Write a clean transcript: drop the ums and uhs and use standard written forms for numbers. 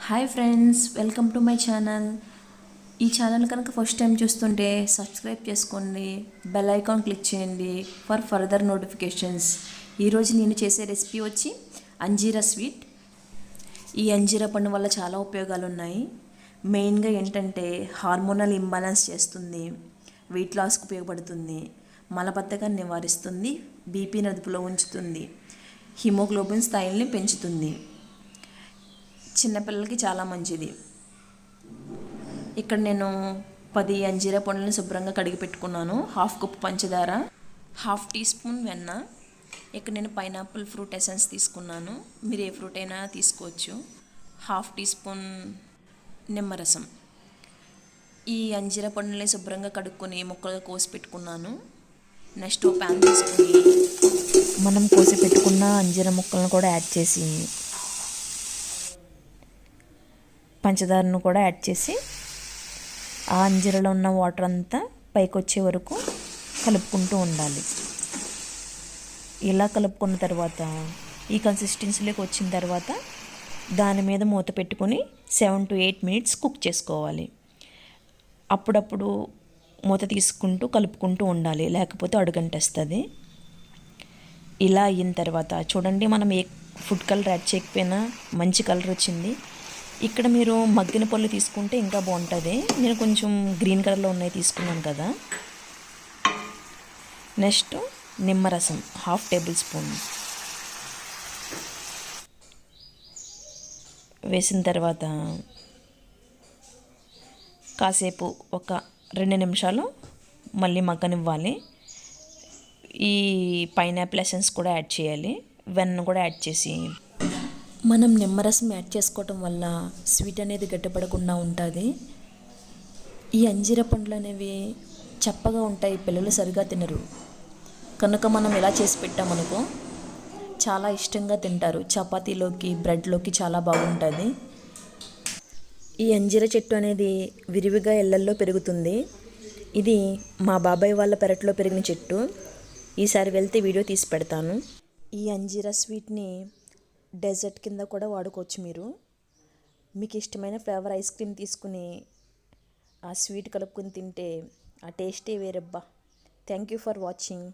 Hi friends, welcome to my channel. ఈ channel కనుక first time చూస్తుంటే సబ్స్క్రైబ్ చేసుకోండి, బెల్ ఐకాన్ క్లిక్ చేయండి ఫర్ ఫర్దర్ నోటిఫికేషన్స్. ఈరోజు నేను చేసే రెసిపీ వచ్చి అంజీరా స్వీట్. ఈ అంజీరా పండు వల్ల చాలా ఉపయోగాలు ఉన్నాయి. మెయిన్గా ఏంటంటే హార్మోనల్ ఇంబ్యాలెన్స్ చేస్తుంది, వెయిట్ లాస్కి ఉపయోగపడుతుంది, మలబద్ధకాన్ని నివారిస్తుంది, బీపీని అదుపులో ఉంచుతుంది, హిమోగ్లోబిన్ స్థాయిల్ని పెంచుతుంది, చిన్నపిల్లలకి చాలా మంచిది. ఇక్కడ నేను 10 అంజీరా పండ్లను శుభ్రంగా కడిగి పెట్టుకున్నాను. హాఫ్ కప్ పంచదార, హాఫ్ టీ స్పూన్ వెన్న. ఇక్కడ నేను పైనాపిల్ ఫ్రూట్ ఎసెన్స్ తీసుకున్నాను, మీరు ఏ ఫ్రూట్ అయినా తీసుకోవచ్చు. హాఫ్ టీ స్పూన్ నిమ్మరసం. ఈ అంజీరా పండ్లని శుభ్రంగా కడుక్కొని ముక్కలుగా కోసి పెట్టుకున్నాను. నెక్స్ట్ ప్యాన్ తీసుకొని మనం కోసి పెట్టుకున్న అంజీరా ముక్కలను కూడా యాడ్ చేసి, పంచదారను కూడా యాడ్ చేసి, ఆ అంజీరలో ఉన్న వాటర్ అంతా పైకి వచ్చే వరకు కలుపుకుంటూ ఉండాలి. ఇలా కలుపుకున్న తర్వాత ఈ కన్సిస్టెన్సీలోకి వచ్చిన తర్వాత దాని మీద మూత పెట్టుకొని 7 to 8 minutes కుక్ చేసుకోవాలి. అప్పుడప్పుడు మూత తీసుకుంటూ కలుపుకుంటూ ఉండాలి, లేకపోతే అడుగంటేస్తుంది. ఇలా అయిన తర్వాత చూడండి, మనం ఏ ఫుడ్ కలర్ యాడ్ చేయకపోయినా మంచి కలర్ వచ్చింది. ఇక్కడ మీరు మగ్గిన పళ్ళు తీసుకుంటే ఇంకా బాగుంటుంది. నేను కొంచెం గ్రీన్ కలర్లో ఉన్నాయి తీసుకున్నాను కదా. నెక్స్ట్ నిమ్మరసం హాఫ్ టేబుల్ స్పూన్ వేసిన తర్వాత కాసేపు ఒక 2 నిమిషాలు మళ్ళీ మగ్గనివ్వాలి. ఈ పైనాపిల్ ఎసెన్స్ కూడా యాడ్ చేయాలి, వెన్న కూడా యాడ్ చేసి. మనం నిమ్మరసం యాడ్ చేసుకోవటం వల్ల స్వీట్ అనేది గట్టిపడకుండా ఉంటుంది. ఈ అంజీర పండ్లు అనేవి చప్పగా ఉంటాయి, పిల్లలు సరిగా తినరు. కనుక మనం ఇలా చేసి పెట్టామనుకో చాలా ఇష్టంగా తింటారు. చపాతీలోకి, బ్రెడ్లోకి చాలా బాగుంటుంది. ఈ అంజీర చెట్టు అనేది విరివిగా ఇళ్లల్లో పెరుగుతుంది. ఇది మా బాబాయ్ వాళ్ళ పెరట్లో పెరిగిన చెట్టు. ఈసారి వెళ్తే వీడియో తీసి పెడతాను. ఈ అంజీరా స్వీట్ని డెజర్ట్ కింద కూడా వాడుకోవచ్చు. మీకు ఇష్టమైన ఫ్లేవర్ ఐస్ క్రీమ్ తీసుకుని ఆ స్వీట్ కలుపుకొని తింటే ఆ టేస్టే వేరబ్బా. Thank you for watching.